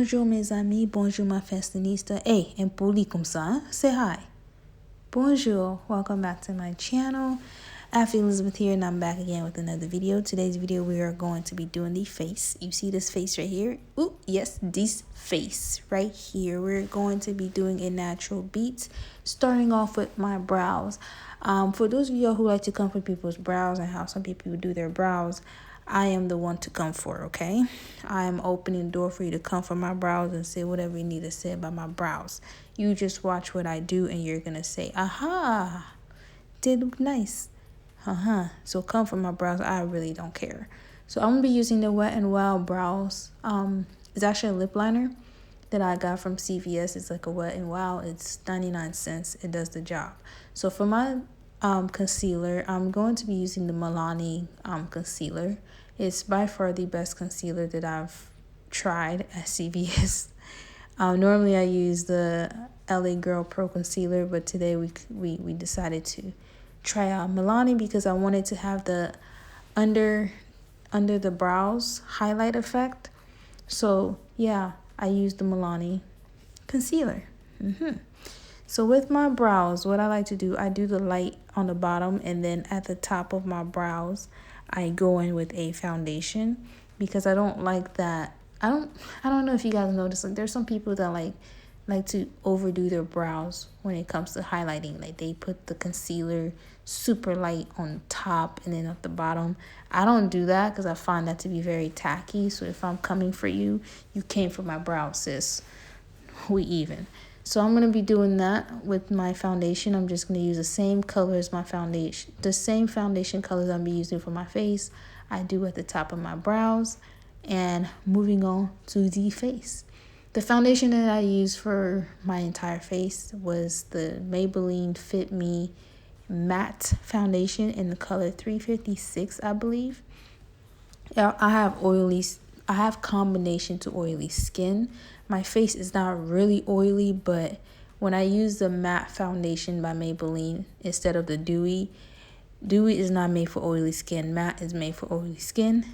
Bonjour mes amis, bonjour ma fashionista. Hey, and poli comme ça, hein? Say hi. Bonjour, welcome back to my channel. After Elizabeth here, and I'm back again with another video. Today's video, we are going to be doing the face. You see this face right here? Ooh, yes, this face right here. We're going to be doing a natural beat, starting off with my brows. For those of you who like to comfort people's brows and how some people do their brows, I am the one to come for, okay? I am opening the door for you to comfort my brows and say whatever you need to say about my brows. You just watch what I do and you're going to say, aha, did look nice. So comfort my brows. I really don't care. So I'm going to be using the Wet n Wild brows. It's actually a lip liner that I got from CVS. It's like a Wet n Wild. It's 99 cents. It does the job. So for my concealer, I'm going to be using the Milani concealer. It's by far the best concealer that I've tried at CVS. Normally I use the LA Girl Pro Concealer, but today we decided to try out Milani because I wanted to have the under the brows highlight effect. So yeah, I used the Milani concealer. So with my brows, what I like to do, I do the light on the bottom, and then at the top of my brows, I go in with a foundation because I don't like that. I don't know if you guys notice, like there's some people that like to overdo their brows when it comes to highlighting. Like they put the concealer super light on top and then at the bottom. I don't do that because I find that to be very tacky. So if I'm coming for you, you came for my brows, sis. We even. So I'm going to be doing that with my foundation. I'm just going to use the same color as my foundation. The same foundation colors I'm using for my face, I do at the top of my brows. And moving on to the face. The foundation that I used for my entire face was the Maybelline Fit Me matte foundation in the color 356, I believe. I have combination to oily skin. My face is not really oily, but when I use the matte foundation by Maybelline instead of the dewy is not made for oily skin. Matte is made for oily skin.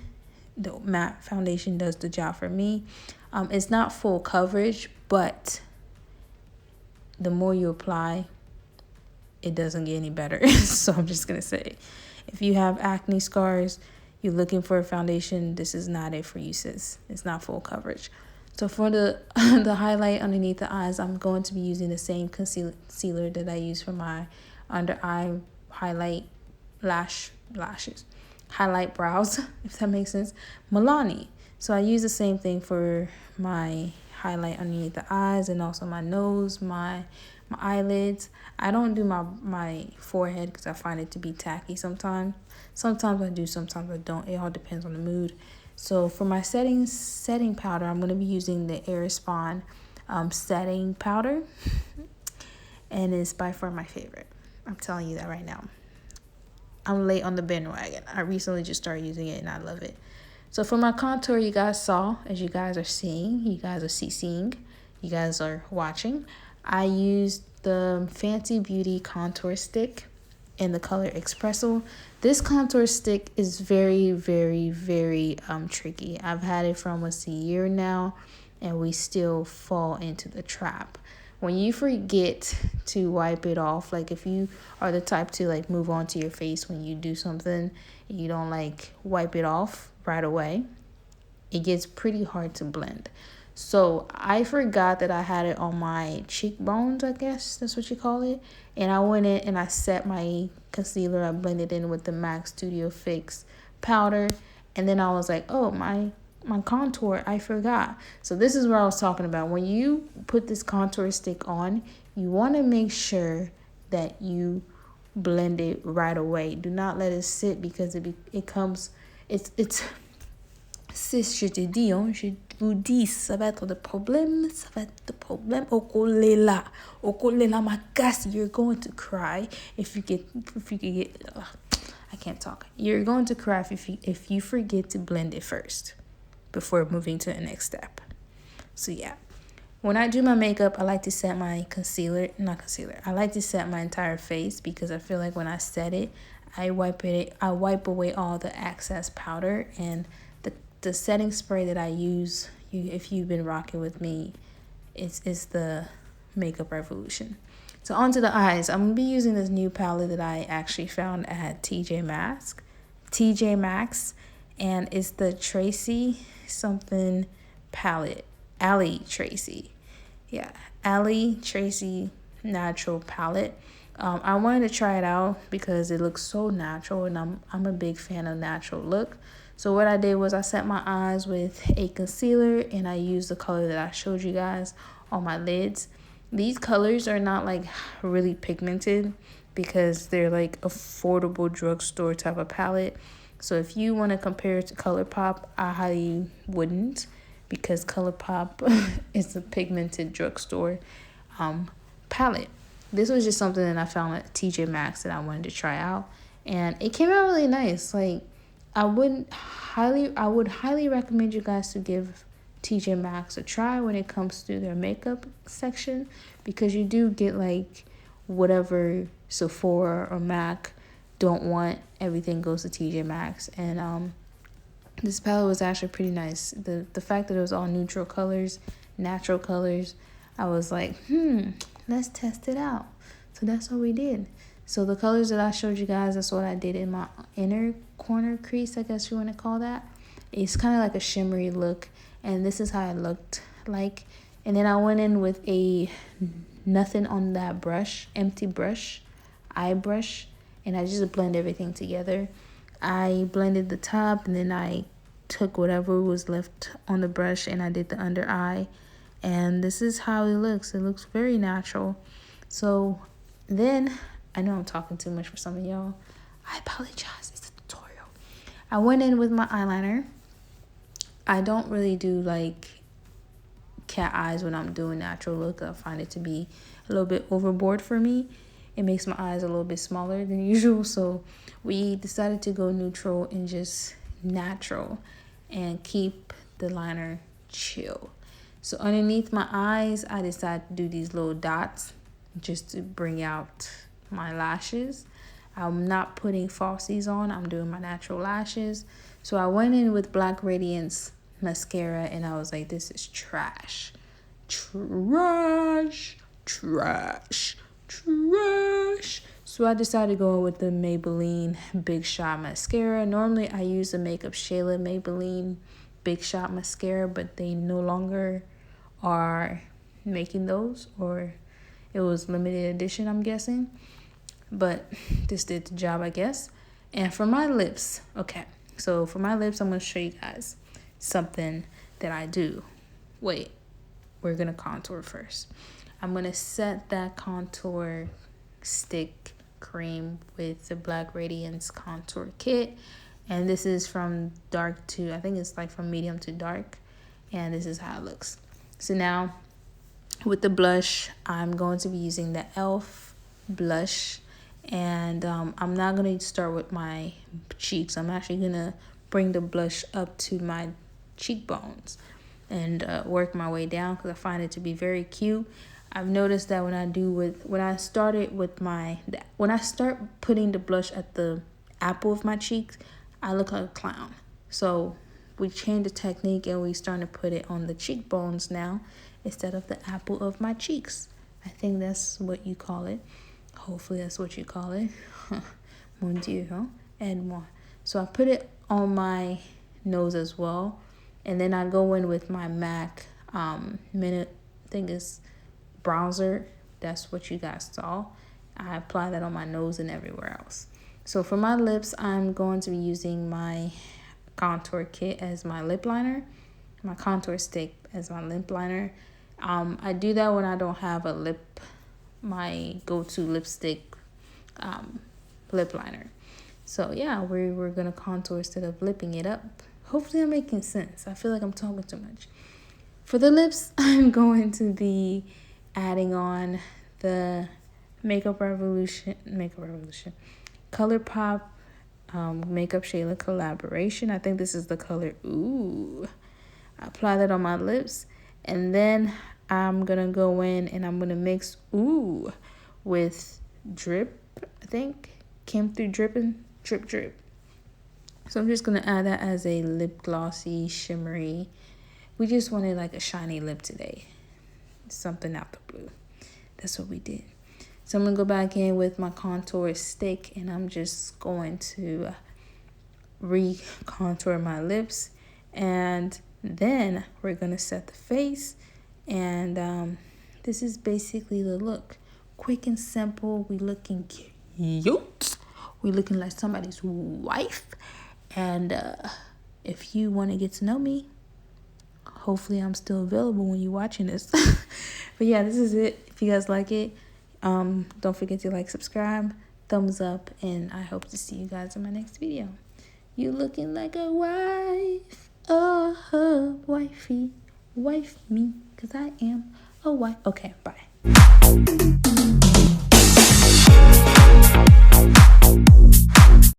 The matte foundation does the job for me. It's not full coverage, but the more you apply, it doesn't get any better. So I'm just going to say, if you have acne scars, you're looking for a foundation, this is not it for you, sis. It's not full coverage. So for the the highlight underneath the eyes, I'm going to be using the same concealer that I use for my under eye highlight lashes. Highlight brows, if that makes sense. Milani. So I use the same thing for my highlight underneath the eyes and also my nose, my eyelids. I don't do my forehead because I find it to be tacky sometimes. Sometimes I do, sometimes I don't. It all depends on the mood. So for my setting powder, I'm going to be using the AirSpun setting powder. And it's by far my favorite. I'm telling you that right now. I'm late on the bandwagon. I recently just started using it and I love it. So for my contour, you guys saw, as you guys are seeing, you guys are watching, I used the Fenty Beauty contour stick in the color Espresso. This contour stick is very, very, very tricky. I've had it for almost a year now and we still fall into the trap. When you forget to wipe it off, like if you are the type to like move on to your face when you do something and you don't like wipe it off right away, it gets pretty hard to blend. So I forgot that I had it on my cheekbones, I guess that's what you call it. And I went in and I set my concealer. I blended in with the MAC Studio Fix powder. And then I was like, oh, my contour, I forgot. So this is where I was talking about. When you put this contour stick on, you want to make sure that you blend it right away. Do not let it sit because it's sis, je te dis, je vous dis, ça va être the problem. Okolela, my gosh, you're going to cry if you get, I can't talk. You're going to cry if you forget to blend it first before moving to the next step. So yeah, when I do my makeup, I like to set my I like to set my entire face because I feel like when I set it, I wipe away all the excess powder, and the setting spray that I use if you've been rocking with me, it's the Makeup Revolution. So onto the eyes. I'm gonna be using this new palette that I actually found at TJ Maxx, and it's the TRACY something palette. TRACY. Yeah, TRACY natural palette. I wanted to try it out because it looks so natural, and I'm a big fan of natural look. So what I did was I set my eyes with a concealer, and I used the color that I showed you guys on my lids. These colors are not like really pigmented because they're like affordable drugstore type of palette. So if you want to compare it to colourPop, I highly wouldn't, because colourPop is a pigmented drugstore palette. This was just something that I found at TJ Maxx that I wanted to try out, and it came out really nice. Like I would highly recommend you guys to give TJ Maxx a try when it comes to their makeup section, because you do get like whatever Sephora or MAC don't want, everything goes to TJ Maxx. And this palette was actually pretty nice. The fact that it was all neutral colors, natural colors, I was like, let's test it out. So that's what we did. So the colors that I showed you guys, that's what I did in my inner corner crease, I guess you want to call that. It's kind of like a shimmery look, and this is how it looked like. And then I went in with a nothing on that brush, empty brush, eye brush, and I just blend everything together. I blended the top, and then I took whatever was left on the brush and I did the under eye, and this is how it looks. It looks very natural. So then, I know I'm talking too much for some of y'all, I apologize, it's a tutorial. I went in with my eyeliner. I don't really do like cat eyes when I'm doing natural look. I find it to be a little bit overboard for me. It makes my eyes a little bit smaller than usual. So we decided to go neutral and just natural and keep the liner chill. So underneath my eyes, I decided to do these little dots just to bring out my lashes. I'm not putting falsies on. I'm doing my natural lashes. So I went in with Black Radiance mascara, and I was like, this is trash. Trash. Trash. Trash. So I decided to go with the Maybelline Big Shot mascara. Normally I use the makeupshayla Maybelline Big Shot mascara, but they no longer are making those, or it was limited edition, I'm guessing. But this did the job, I guess. And for my lips, okay, so for my lips, I'm going to show you guys something that I do. Wait, we're going to contour first. I'm going to set that contour stick cream with the Black Radiance contour kit. And this is from dark to, I think it's like from medium to dark. And this is how it looks. So now with the blush, I'm going to be using the e.l.f. blush. And I'm not going to start with my cheeks. I'm actually going to bring the blush up to my cheekbones and work my way down, because I find it to be very cute. I've noticed that when I start putting the blush at the apple of my cheeks, I look like a clown. So we changed the technique and we starting to put it on the cheekbones now instead of the apple of my cheeks. I think that's what you call it. Hopefully that's what you call it. Mon Dieu, huh? And more. So I put it on my nose as well. And then I go in with my MAC Brozer. That's what you guys saw. I apply that on my nose and everywhere else. So for my lips, I'm going to be using my contour kit as my lip liner, my contour stick as my lip liner. I do that when I don't have my go-to lipstick lip liner. So yeah, we're gonna contour instead of lipping it up. Hopefully I'm making sense. I feel like I'm talking too much. For the lips, I'm going to be adding on the Makeup Revolution colourPop makeupshayla collaboration. I think this is the color oouu. I apply that on my lips, and then I'm gonna go in and I'm gonna mix ooh with drip. I think came through drip. So I'm just gonna add that as a lip glossy shimmery we just wanted like a shiny lip today. Something out the blue. That's what we did. So I'm going to go back in with my contour stick, and I'm just going to re-contour my lips. And then we're going to set the face. And this is basically the look. Quick and simple. We looking cute. We looking like somebody's wife. And if you want to get to know me, hopefully I'm still available when you're watching this. But yeah, this is it. If you guys like it, don't forget to like, subscribe, thumbs up, and I hope to see you guys in my next video. You looking like a wife, oh, wifey, wife me, 'cause I am a wife. Okay, bye.